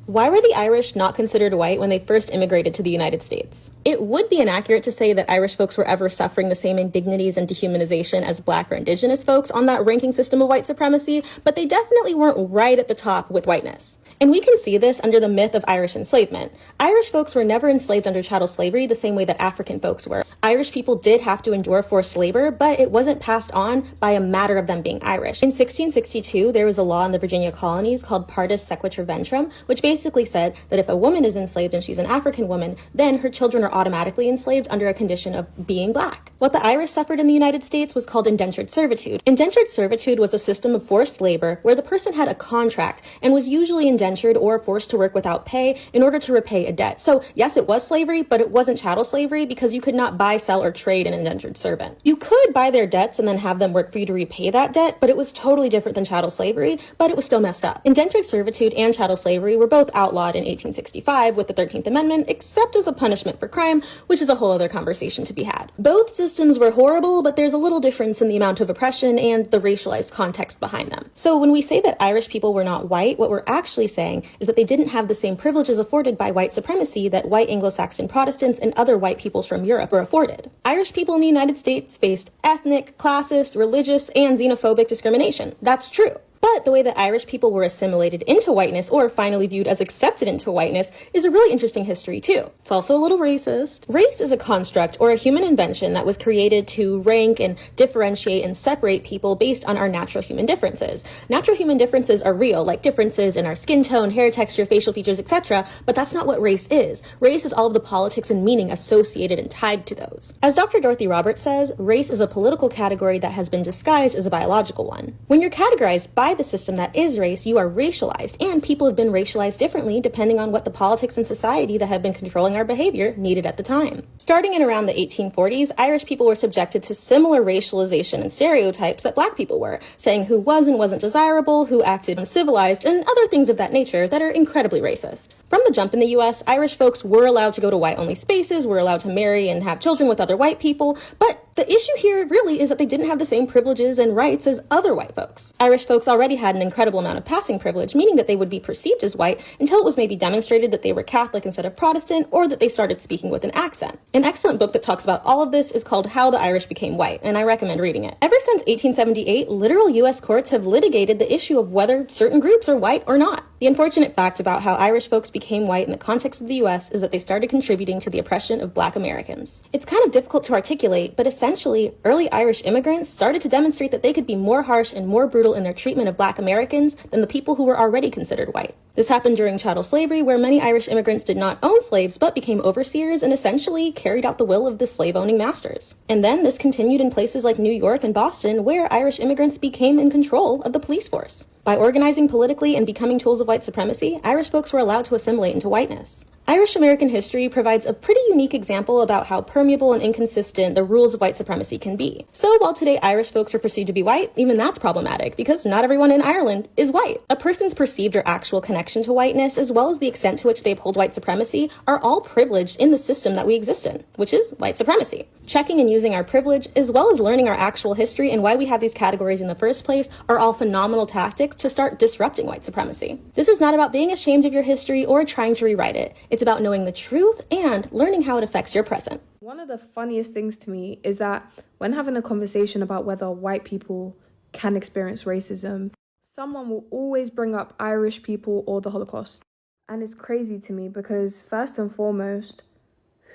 Why were the Irish not considered white when they first immigrated to the United States? It would be inaccurate to say that Irish folks were ever suffering the same indignities and dehumanization as Black or Indigenous folks on that ranking system of white supremacy, but they definitely weren't right at the top with whiteness. And we can see this under the myth of Irish enslavement. Irish folks were never enslaved under chattel slavery the same way that African folks were. Irish people did have to endure forced labor, but it wasn't passed on by a matter of them being Irish. In 1662, there was a law in the Virginia colonies called Partus Sequitur Ventrum, which basically said that if a woman is enslaved and she's an African woman, then her children are automatically enslaved under a condition of being Black. What the Irish suffered in the United States was called indentured servitude. Indentured servitude was a system of forced labor where the person had a contract and was usually indentured or forced to work without pay in order to repay a debt. So yes, it was slavery, but it wasn't chattel slavery because you could not buy, sell, or trade an indentured servant. You could buy their debts and then have them work for you to repay that debt, but it was totally different than chattel slavery, but it was still messed up. Indentured servitude and chattel slavery were both outlawed in 1865 with the 13th Amendment, except as a punishment for crime, which is a whole other conversation to be had. Both systems were horrible, but there's a little difference in the amount of oppression and the racialized context behind them. So when we say that Irish people were not white, what we're actually saying is that they didn't have the same privileges afforded by white supremacy that white Anglo-Saxon Protestants and other white peoples from Europe were afforded. Irish people in the United States faced ethnic, classist, religious, and xenophobic discrimination. That's true. But the way that Irish people were assimilated into whiteness or finally viewed as accepted into whiteness is a really interesting history too. It's also a little racist. Race is a construct or a human invention that was created to rank and differentiate and separate people based on our natural human differences. Natural human differences are real, like differences in our skin tone, hair texture, facial features, etc., but that's not what race is. Race is all of the politics and meaning associated and tied to those. As Dr. Dorothy Roberts says, race is a political category that has been disguised as a biological one. When you're categorized by the system that is race, you are racialized, and people have been racialized differently depending on what the politics and society that have been controlling our behavior needed at the time. Starting in around the 1840s, Irish people were subjected to similar racialization and stereotypes that Black people were, saying who was and wasn't desirable, who acted uncivilized, and other things of that nature that are incredibly racist. From the jump in the US, Irish folks were allowed to go to white-only spaces, were allowed to marry and have children with other white people, but The issue here really is that they didn't have the same privileges and rights as other white folks. Irish folks already had an incredible amount of passing privilege, meaning that they would be perceived as white until it was maybe demonstrated that they were Catholic instead of Protestant, or that they started speaking with an accent. An excellent book that talks about all of this is called How the Irish Became White, and I recommend reading it. Ever since 1878, literal U.S. courts have litigated the issue of whether certain groups are white or not. The unfortunate fact about how Irish folks became white in the context of the U.S. is that they started contributing to the oppression of Black Americans. It's kind of difficult to articulate, but essentially, early Irish immigrants started to demonstrate that they could be more harsh and more brutal in their treatment of Black Americans than the people who were already considered white. This happened during chattel slavery, where many Irish immigrants did not own slaves, but became overseers and essentially carried out the will of the slave-owning masters. And then this continued in places like New York and Boston, where Irish immigrants became in control of the police force. By organizing politically and becoming tools of white supremacy, Irish folks were allowed to assimilate into whiteness. Irish American history provides a pretty unique example about how permeable and inconsistent the rules of white supremacy can be. So while today Irish folks are perceived to be white, even that's problematic, because not everyone in Ireland is white. A person's perceived or actual connection to whiteness, as well as the extent to which they uphold white supremacy, are all privileged in the system that we exist in, which is white supremacy. Checking and using our privilege, as well as learning our actual history and why we have these categories in the first place, are all phenomenal tactics to start disrupting white supremacy. This is not about being ashamed of your history or trying to rewrite it. It's about knowing the truth and learning how it affects your present. One of the funniest things to me is that when having a conversation about whether white people can experience racism, someone will always bring up Irish people or the Holocaust. And it's crazy to me because first and foremost,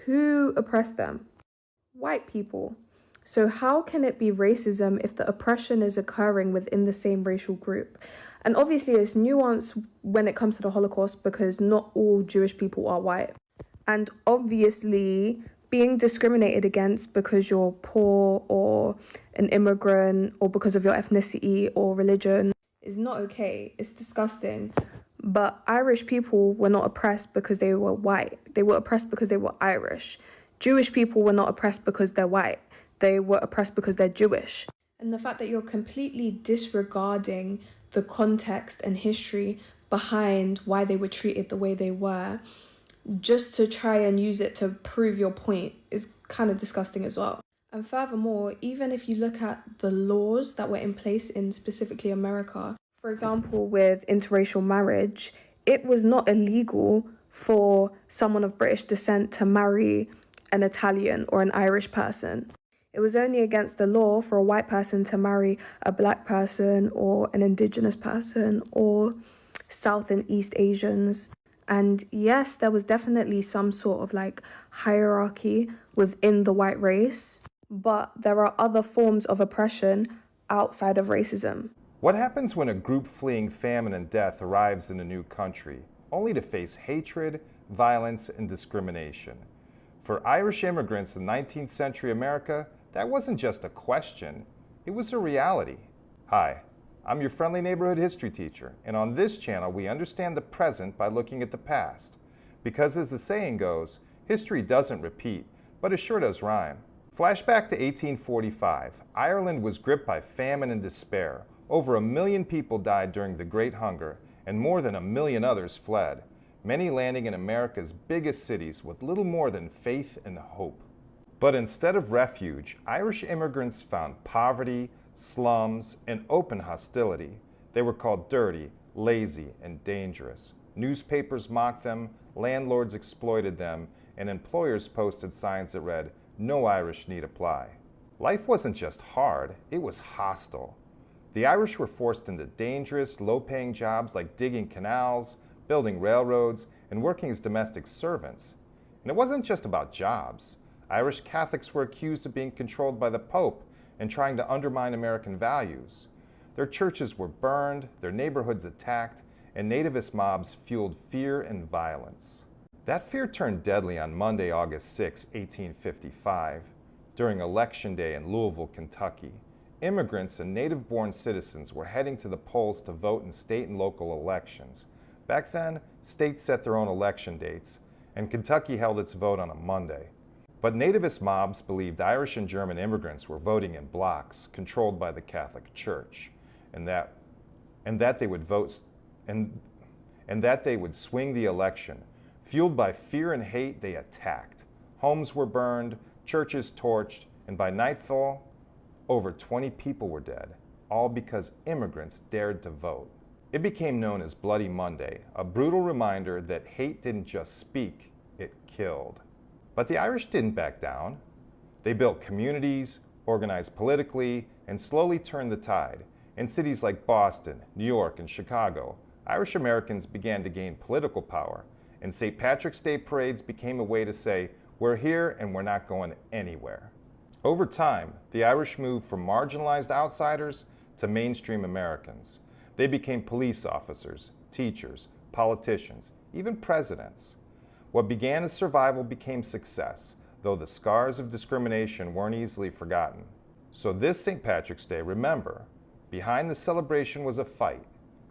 who oppressed them? White people. So how can it be racism if the oppression is occurring within the same racial group? And obviously it's nuanced when it comes to the Holocaust because not all Jewish people are white. And obviously being discriminated against because you're poor or an immigrant or because of your ethnicity or religion is not okay. It's disgusting. But Irish people were not oppressed because they were white. They were oppressed because they were Irish. Jewish people were not oppressed because they're white. They were oppressed because they're Jewish. And the fact that you're completely disregarding the context and history behind why they were treated the way they were, just to try and use it to prove your point, is kind of disgusting as well. And furthermore, even if you look at the laws that were in place in specifically America, for example, with interracial marriage, it was not illegal for someone of British descent to marry an Italian or an Irish person. It was only against the law for a white person to marry a Black person or an indigenous person or South and East Asians. And yes, there was definitely some sort of like hierarchy within the white race, but there are other forms of oppression outside of racism. What happens when a group fleeing famine and death arrives in a new country, only to face hatred, violence, and discrimination? For Irish immigrants in 19th century America, that wasn't just a question, it was a reality. Hi, I'm your friendly neighborhood history teacher, and on this channel we understand the present by looking at the past. Because as the saying goes, history doesn't repeat, but it sure does rhyme. Flashback to 1845, Ireland was gripped by famine and despair. Over 1 million people died during the Great Hunger, and more than 1 million others fled, many landing in America's biggest cities with little more than faith and hope. But instead of refuge, Irish immigrants found poverty, slums, and open hostility. They were called dirty, lazy, and dangerous. Newspapers mocked them, landlords exploited them, and employers posted signs that read, "No Irish need apply." Life wasn't just hard, it was hostile. The Irish were forced into dangerous, low-paying jobs like digging canals, building railroads, and working as domestic servants. And it wasn't just about jobs. Irish Catholics were accused of being controlled by the Pope and trying to undermine American values. Their churches were burned, their neighborhoods attacked, and nativist mobs fueled fear and violence. That fear turned deadly on Monday, August 6, 1855. During Election Day in Louisville, Kentucky, immigrants and native-born citizens were heading to the polls to vote in state and local elections. Back then, states set their own election dates, and Kentucky held its vote on a Monday. But nativist mobs believed Irish and German immigrants were voting in blocks controlled by the Catholic Church, and that they would swing the election. Fueled by fear and hate, they attacked. Homes were burned, churches torched, and by nightfall, over 20 people were dead, all because immigrants dared to vote. It became known as Bloody Monday, a brutal reminder that hate didn't just speak, it killed. But the Irish didn't back down. They built communities, organized politically, and slowly turned the tide. In cities like Boston, New York, and Chicago, Irish Americans began to gain political power, and St. Patrick's Day parades became a way to say, "We're here and we're not going anywhere." Over time, the Irish moved from marginalized outsiders to mainstream Americans. They became police officers, teachers, politicians, even presidents. What began as survival became success, though the scars of discrimination weren't easily forgotten. So this St. Patrick's Day, remember, behind the celebration was a fight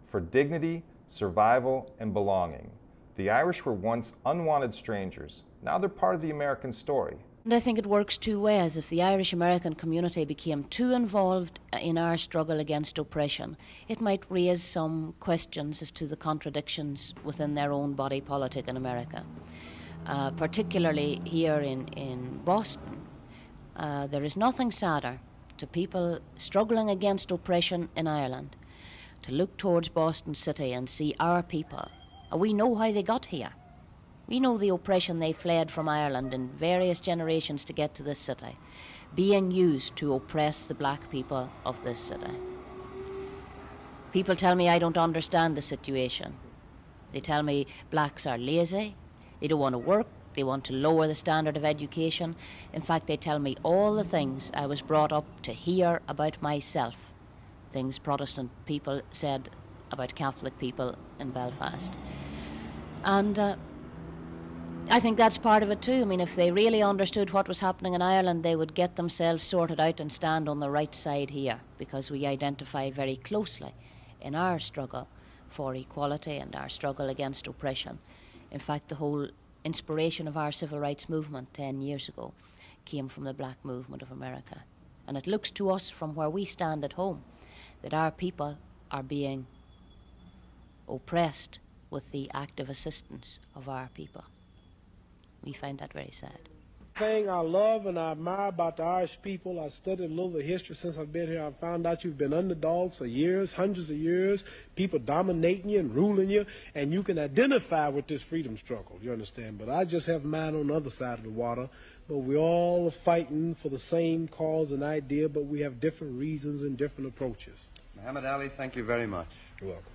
for dignity, survival, and belonging. The Irish were once unwanted strangers. Now they're part of the American story. And I think it works two ways. If the Irish American community became too involved in our struggle against oppression, it might raise some questions as to the contradictions within their own body politic in America. Particularly here in Boston, there is nothing sadder to people struggling against oppression in Ireland to look towards Boston City and see our people. We know how they got here. We know the oppression they fled from Ireland in various generations to get to this city, being used to oppress the black people of this city. People tell me I don't understand the situation. They tell me blacks are lazy, they don't want to work, they want to lower the standard of education. In fact, they tell me all the things I was brought up to hear about myself, things Protestant people said about Catholic people in Belfast. And I think that's part of it too. I mean, if they really understood what was happening in Ireland, they would get themselves sorted out and stand on the right side here, because we identify very closely in our struggle for equality and our struggle against oppression. In fact, the whole inspiration of our civil rights movement 10 years ago came from the black movement of America. And it looks to us from where we stand at home that our people are being oppressed with the active assistance of our people. We find that very sad. Thing I love and I admire about the Irish people, I studied a little bit of history since I've been here. I found out you've been underdogs for years, hundreds of years, people dominating you and ruling you, and you can identify with this freedom struggle, you understand? But I just have mine on the other side of the water. But we all are fighting for the same cause and idea, but we have different reasons and different approaches. Muhammad Ali, thank you very much. You're welcome.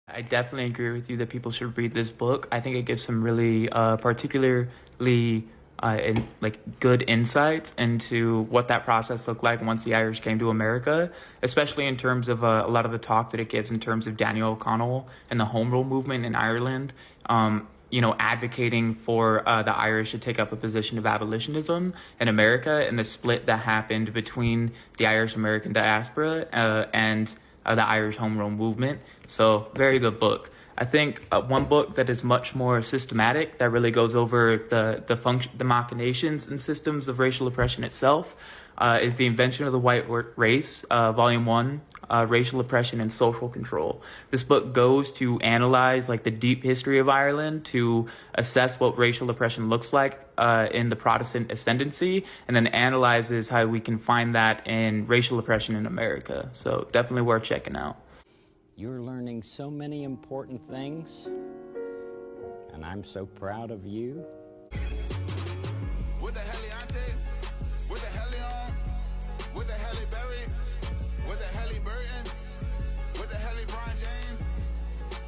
I definitely agree with you that people should read this book. I think it gives some really particularly good insights into what that process looked like once the Irish came to America, especially in terms of a lot of the talk that it gives in terms of Daniel O'Connell and the Home Rule movement in Ireland, advocating for the Irish to take up a position of abolitionism in America, and the split that happened between the Irish American diaspora and the Irish Home Rule movement. So very good book. I think one book that is much more systematic, that really goes over the machinations and systems of racial oppression itself, is The Invention of the White Race, Volume 1, Racial Oppression and Social Control. This book goes to analyze the deep history of Ireland, to assess what racial oppression looks like in the Protestant ascendancy, and then analyzes how we can find that in racial oppression in America. So definitely worth checking out. You're learning so many important things, and I'm so proud of you. With the Heliante, with the Helion, with the Heli Berry, with the Heli Burton, with the Heli Brian James,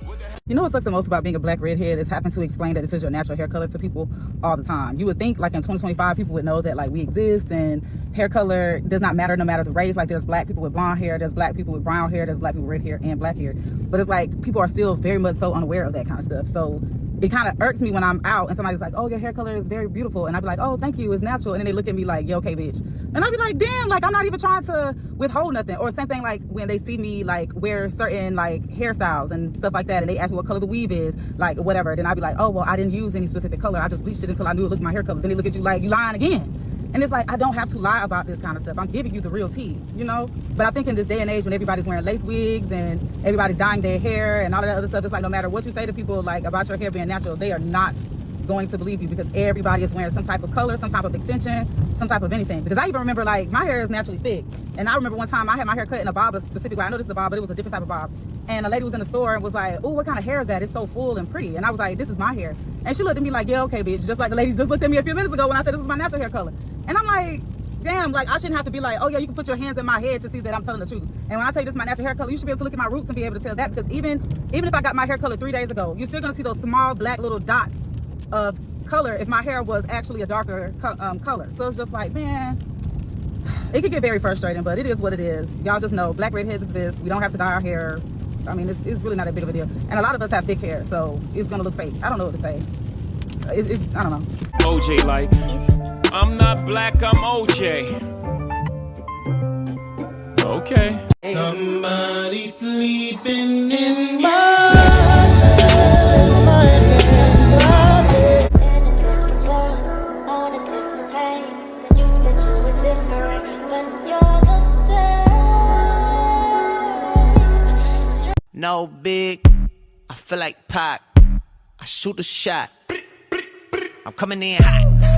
with the You know what sucks the most about being a black redhead is having to explain that this is your natural hair color to people all the time. You would think in 2025 people would know that we exist and hair color does not matter no matter the race. There's black people with blonde hair, there's black people with brown hair, there's black people with red hair and black hair. But it's people are still very much so unaware of that kind of stuff. So it kind of irks me when I'm out and somebody's like, oh, your hair color is very beautiful. And I'd be like, oh, thank you, it's natural. And then they look at me like, yeah, okay, bitch. And I'd be like, damn, I'm not even trying to withhold nothing. Or same thing when they see me wear certain hairstyles and stuff like that, and they ask me what color the weave is, whatever. Then I'd be like, oh, well, I didn't use any specific color. I just bleached it until I knew it looked my hair color. Then they look at you like, you lying again. And it's like, I don't have to lie about this kind of stuff. I'm giving you the real tea, you know? But I think in this day and age when everybody's wearing lace wigs and everybody's dyeing their hair and all of that other stuff, it's like no matter what you say to people like about your hair being natural, they are not going to believe you because everybody is wearing some type of color, some type of extension, some type of anything. Because I even remember, like, my hair is naturally thick. And I remember one time I had my hair cut in a bob, a specific way. I know this is a bob, but it was a different type of bob. And a lady was in the store and was like, oh, what kind of hair is that? It's so full and pretty. And I was like, this is my hair. And she looked at me like, yeah, okay, bitch. Just like the lady just looked at me a few minutes ago when I said this was my natural hair color. And I'm like, damn, like, I shouldn't have to be like, oh, yeah, you can put your hands in my head to see that I'm telling the truth. And when I tell you this is my natural hair color, you should be able to look at my roots and be able to tell that. Because even if I got my hair colored 3 days ago, you're still going to see those small black little dots of color if my hair was actually a darker color. So it's just like, man, it could get very frustrating, but it is what it is. Y'all just know black redheads exist. We don't have to dye our hair. I mean, it's really not that big of a deal. And a lot of us have thick hair, so it's gonna look fake. I don't know what to say. I don't know. OJ like, I'm not black, I'm OJ. Okay. Somebody sleeping in my No big, I feel like Pac. I shoot a shot. I'm coming in hot.